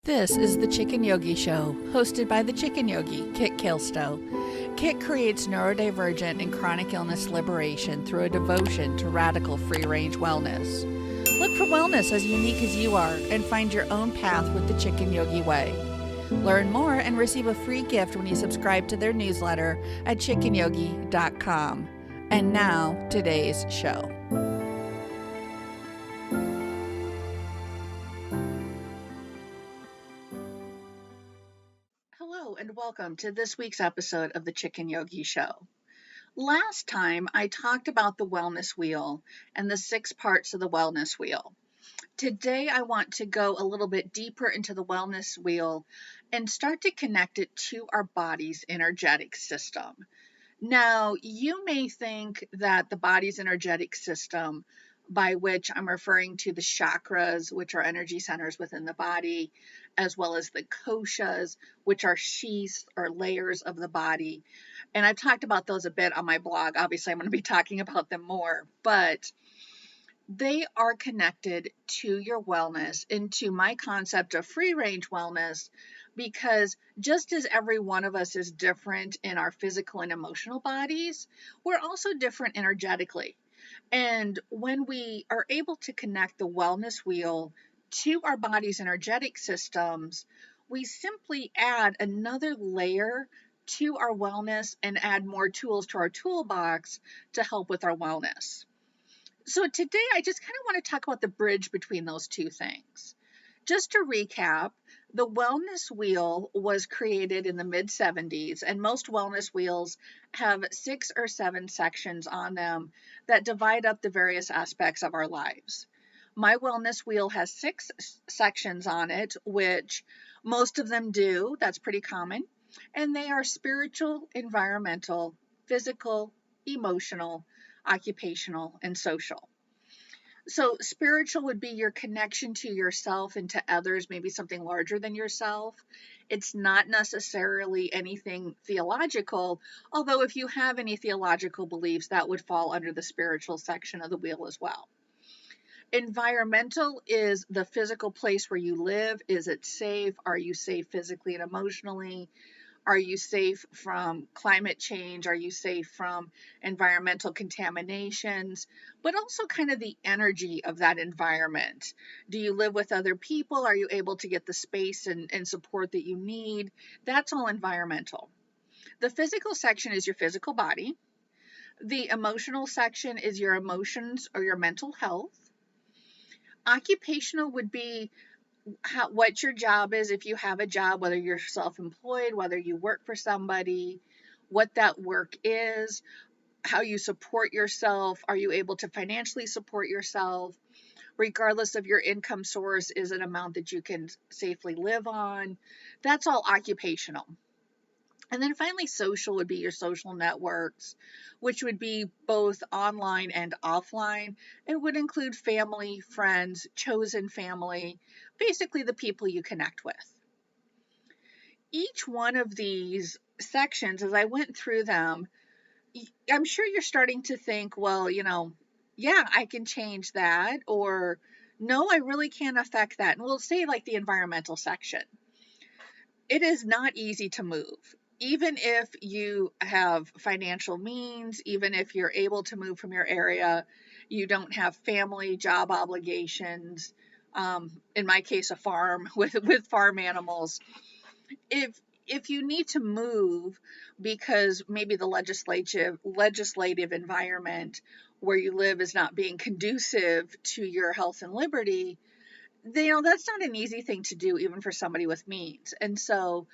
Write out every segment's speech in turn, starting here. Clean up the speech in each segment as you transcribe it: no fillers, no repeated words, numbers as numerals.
This is the Chicken Yogi Show, hosted by the Chicken Yogi, Kit Kilstow. Kit creates neurodivergent and chronic illness liberation through a devotion to radical free-range wellness. Look for wellness as unique as you are and find your own path with the Chicken Yogi Way. Learn more and receive a free gift when you subscribe to their newsletter at chickenyogi.com. And now, today's show. Hello and welcome to this week's episode of the Chicken Yogi Show. Last time I talked about the wellness wheel and the 6 parts of the wellness wheel. Today I want to go a little bit deeper into the wellness wheel and start to connect it to our body's energetic system. Now, you may think that the body's energetic system, by which I'm referring to the chakras, which are energy centers within the body, as well as the koshas, which are sheaths or layers of the body. And I've talked about those a bit on my blog. Obviously, I'm going to be talking about them more, but they are connected to your wellness, into my concept of free range wellness, because just as every one of us is different in our physical and emotional bodies, we're also different energetically. And when we are able to connect the wellness wheel to our body's energetic systems, we simply add another layer to our wellness and add more tools to our toolbox to help with our wellness. So today I just kind of want to talk about the bridge between those two things. Just to recap, the wellness wheel was created in the mid-70s, and most wellness wheels have 6 or 7 sections on them that divide up the various aspects of our lives. My wellness wheel has 6 sections on it, which most of them do. That's pretty common. And they are spiritual, environmental, physical, emotional, occupational, and social. So spiritual would be your connection to yourself and to others, maybe something larger than yourself. It's not necessarily anything theological, although if you have any theological beliefs, that would fall under the spiritual section of the wheel as well. Environmental is the physical place where you live. Is it safe? Are you safe physically and emotionally? Are you safe from climate change? Are you safe from environmental contaminations? But also kind of the energy of that environment. Do you live with other people? Are you able to get the space and support that you need? That's all environmental. The physical section is your physical body. The emotional section is your emotions or your mental health. Occupational would be what your job is, if you have a job, whether you're self-employed, whether you work for somebody, what that work is, how you support yourself. Are you able to financially support yourself? Regardless of your income source, is an amount that you can safely live on? That's all occupational. And then finally, social would be your social networks, which would be both online and offline. It would include family, friends, chosen family, basically the people you connect with. Each one of these sections, as I went through them, I'm sure you're starting to think, well, yeah, I can change that, or no, I really can't affect that. And we'll say like the environmental section. It is not easy to move. Even if you have financial means, even if you're able to move from your area, you don't have family, job obligations, in my case, a farm with farm animals. If you need to move because maybe the legislative environment where you live is not being conducive to your health and liberty, that's not an easy thing to do, even for somebody with means. And so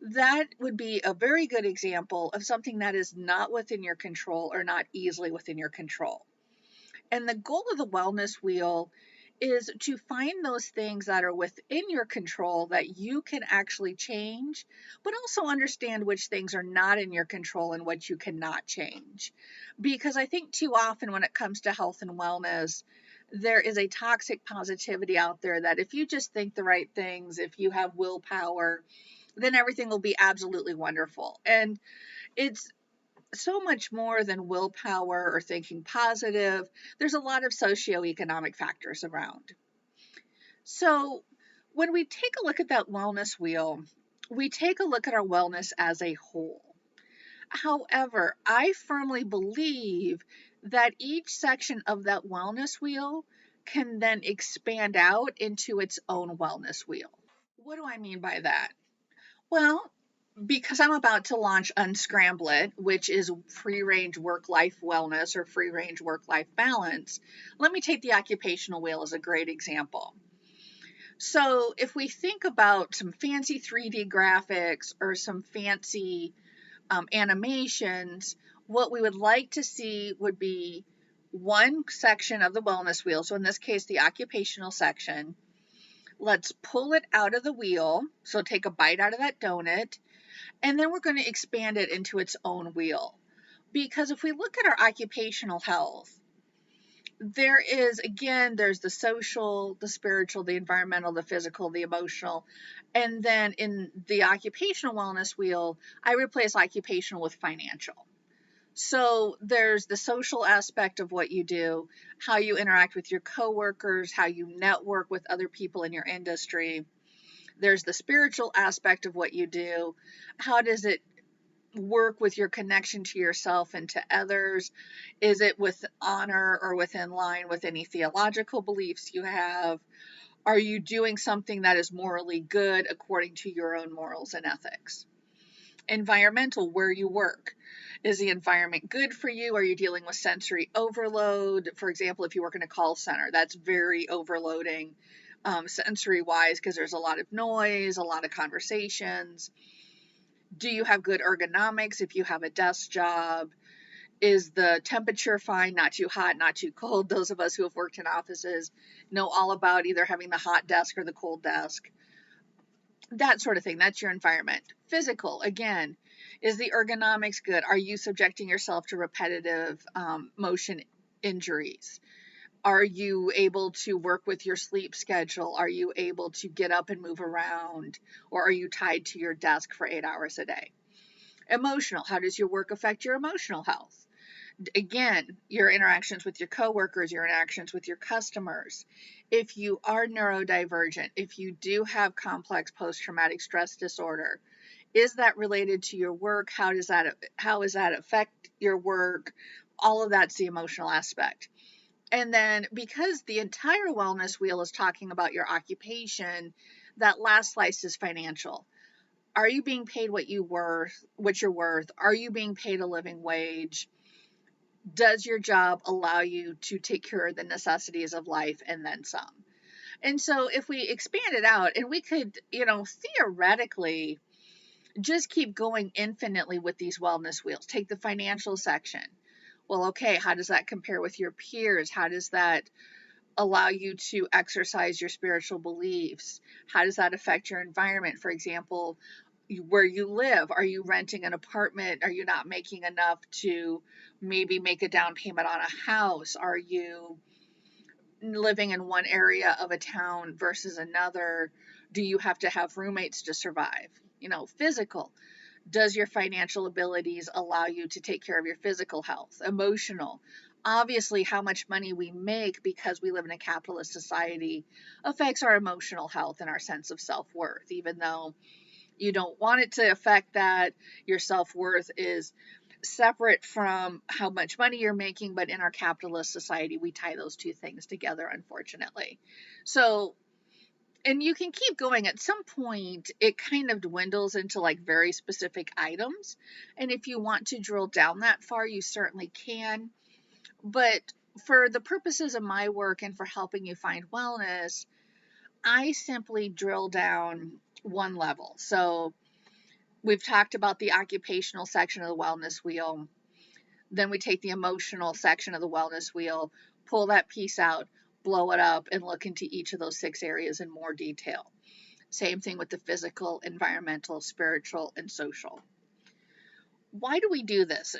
that would be a very good example of something that is not within your control or not easily within your control. And the goal of the wellness wheel is to find those things that are within your control that you can actually change, but also understand which things are not in your control and what you cannot change. Because I think too often when it comes to health and wellness, there is a toxic positivity out there that if you just think the right things, if you have willpower, then everything will be absolutely wonderful. And it's so much more than willpower or thinking positive. There's a lot of socioeconomic factors around. So when we take a look at that wellness wheel, we take a look at our wellness as a whole. However, I firmly believe that each section of that wellness wheel can then expand out into its own wellness wheel. What do I mean by that? Well, because I'm about to launch Unscramble It, which is free range work life wellness or free range work life balance, let me take the occupational wheel as a great example. So, if we think about some fancy 3D graphics or some fancy animations, what we would like to see would be one section of the wellness wheel. So, in this case, the occupational section. Let's pull it out of the wheel. So, take a bite out of that donut, and then we're going to expand it into its own wheel. Because if we look at our occupational health, there's the social, the spiritual, the environmental, the physical, the emotional. And then in the occupational wellness wheel, I replace occupational with financial. So there's the social aspect of what you do, how you interact with your coworkers, how you network with other people in your industry. There's the spiritual aspect of what you do. How does it work with your connection to yourself and to others? Is it with honor or within line with any theological beliefs you have? Are you doing something that is morally good according to your own morals and ethics? Environmental, where you work. Is the environment good for you? Are you dealing with sensory overload? For example, if you work in a call center, that's very overloading sensory wise because there's a lot of noise, a lot of conversations. Do you have good ergonomics if you have a desk job? Is the temperature fine, not too hot, not too cold? Those of us who have worked in offices know all about either having the hot desk or the cold desk. That sort of thing. That's your environment. Physical, again, is the ergonomics good? Are you subjecting yourself to repetitive motion injuries? Are you able to work with your sleep schedule? Are you able to get up and move around? Or are you tied to your desk for 8 hours a day? Emotional, how does your work affect your emotional health? Again, your interactions with your coworkers, your interactions with your customers. If you are neurodivergent, if you do have complex post-traumatic stress disorder, is that related to your work? How does that affect your work? All of that's the emotional aspect. And then because the entire wellness wheel is talking about your occupation, that last slice is financial. Are you being paid what you're worth? Are you being paid a living wage? Does your job allow you to take care of the necessities of life and then some? And so if we expand it out, and we could, theoretically just keep going infinitely with these wellness wheels. Take the financial section. Well, okay, how does that compare with your peers? How does that allow you to exercise your spiritual beliefs? How does that affect your environment? For example, where you live. Are you renting an apartment? Are you not making enough to maybe make a down payment on a house? Are you living in one area of a town versus another? Do you have to have roommates to survive? Physical. Does your financial abilities allow you to take care of your physical health? Emotional. Obviously, how much money we make because we live in a capitalist society affects our emotional health and our sense of self-worth, even though you don't want it to affect that. Your self-worth is separate from how much money you're making, but in our capitalist society, we tie those two things together, unfortunately. So, and you can keep going. At some point, it kind of dwindles into like very specific items. And if you want to drill down that far, you certainly can. But for the purposes of my work and for helping you find wellness, I simply drill down one level. So we've talked about the occupational section of the wellness wheel. Then we take the emotional section of the wellness wheel, pull that piece out, blow it up, and look into each of those 6 areas in more detail. Same thing with the physical, environmental, spiritual, and social. Why do we do this?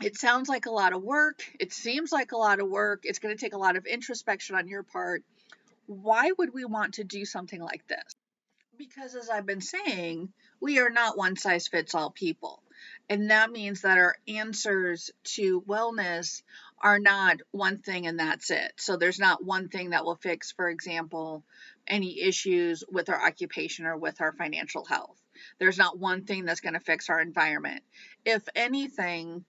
It sounds like a lot of work. It seems like a lot of work. It's going to take a lot of introspection on your part. Why would we want to do something like this? Because as I've been saying, we are not one size fits all people. And that means that our answers to wellness are not one thing and that's it. So there's not one thing that will fix, for example, any issues with our occupation or with our financial health. There's not one thing that's going to fix our environment. If anything,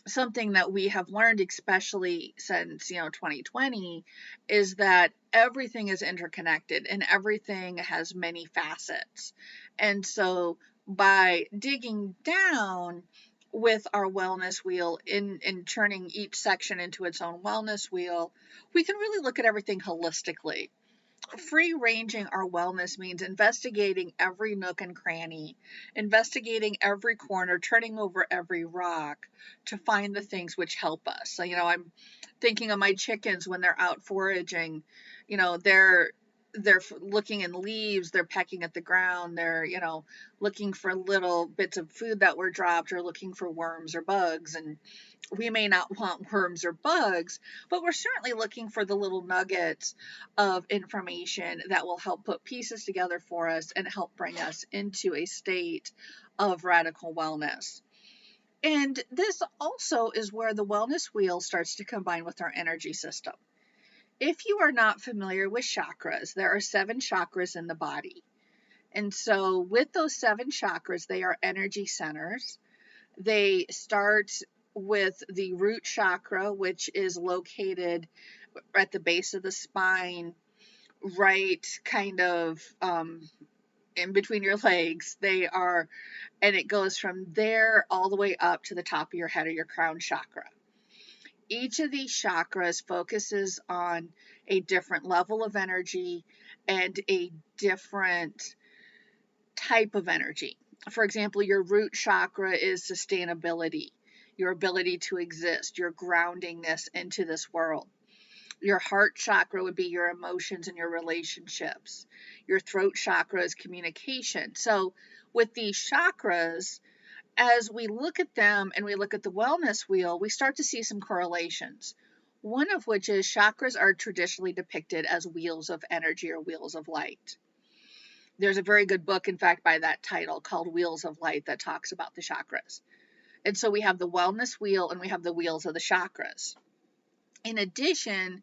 something that we have learned, especially since 2020, is that everything is interconnected and everything has many facets. And so by digging down with our wellness wheel in turning each section into its own wellness wheel, we can really look at everything holistically. Free ranging our wellness means investigating every nook and cranny, investigating every corner, turning over every rock to find the things which help us. So, I'm thinking of my chickens when they're out foraging. They're looking in leaves, they're pecking at the ground, they're looking for little bits of food that were dropped, or looking for worms or bugs. And we may not want worms or bugs, but we're certainly looking for the little nuggets of information that will help put pieces together for us and help bring us into a state of radical wellness. And this also is where the wellness wheel starts to combine with our energy system. If you are not familiar with chakras, there are 7 chakras in the body. And so with those 7 chakras, they are energy centers. They start with the root chakra, which is located at the base of the spine, right kind of in between your legs. And it goes from there all the way up to the top of your head, or your crown chakra. Each of these chakras focuses on a different level of energy and a different type of energy. For example, your root chakra is sustainability, your ability to exist, your groundingness into this world. Your heart chakra would be your emotions and your relationships. Your throat chakra is communication. So with these chakras, as we look at them and we look at the wellness wheel, we start to see some correlations. One of which is chakras are traditionally depicted as wheels of energy or wheels of light. There's a very good book, in fact, by that title called Wheels of Light that talks about the chakras. And so we have the wellness wheel and we have the wheels of the chakras. In addition,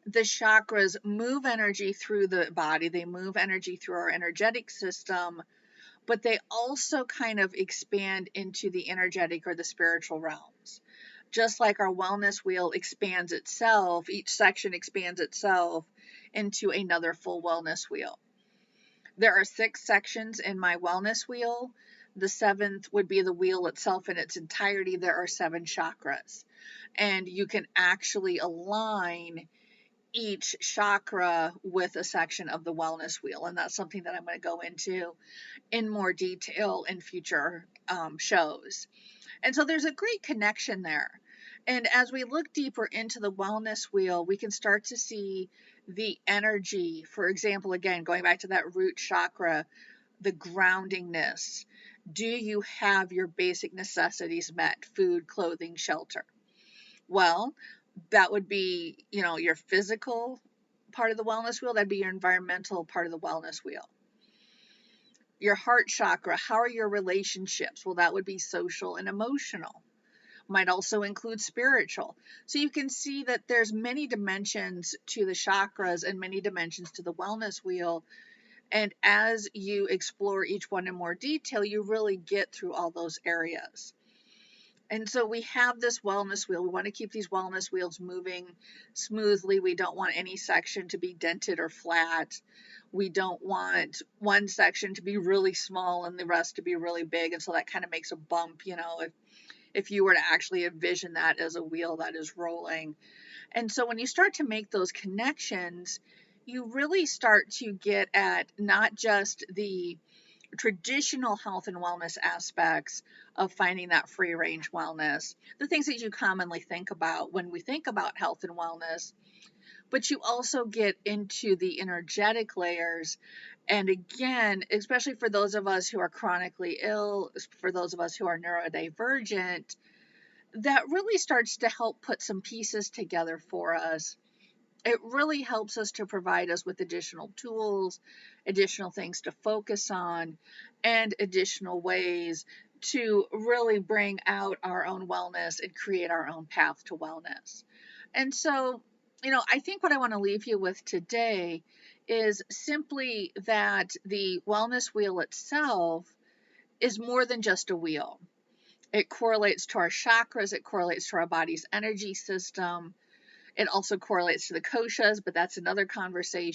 the chakras move energy through the body, they move energy through our energetic system, but they also kind of expand into the energetic or the spiritual realms. Just like our wellness wheel expands itself, each section expands itself into another full wellness wheel. There are 6 sections in my wellness wheel. The 7th would be the wheel itself in its entirety. There are 7 chakras. And you can actually align each chakra with a section of the wellness wheel. And that's something that I'm going to go into in more detail in future shows. And so there's a great connection there. And as we look deeper into the wellness wheel, we can start to see the energy. For example, again, going back to that root chakra, the groundingness. Do you have your basic necessities met? Food, clothing, shelter. Well, that would be, your physical part of the wellness wheel. That'd be your environmental part of the wellness wheel. Your heart chakra, how are your relationships? Well, that would be social and emotional. Might also include spiritual. So you can see that there's many dimensions to the chakras and many dimensions to the wellness wheel. And as you explore each one in more detail, you really get through all those areas. And so we have this wellness wheel. We want to keep these wellness wheels moving smoothly. We don't want any section to be dented or flat. We don't want one section to be really small and the rest to be really big. And so that kind of makes a bump, if you were to actually envision that as a wheel that is rolling. And so when you start to make those connections, you really start to get at not just the traditional health and wellness aspects of finding that free range wellness, the things that you commonly think about when we think about health and wellness, but you also get into the energetic layers. And again, especially for those of us who are chronically ill, for those of us who are neurodivergent, that really starts to help put some pieces together for us. It really helps us to provide us with additional tools, additional things to focus on, and additional ways to really bring out our own wellness and create our own path to wellness. And so, I think what I want to leave you with today is simply that the wellness wheel itself is more than just a wheel. It correlates to our chakras, it correlates to our body's energy system. It also correlates to the koshas, but that's another conversation.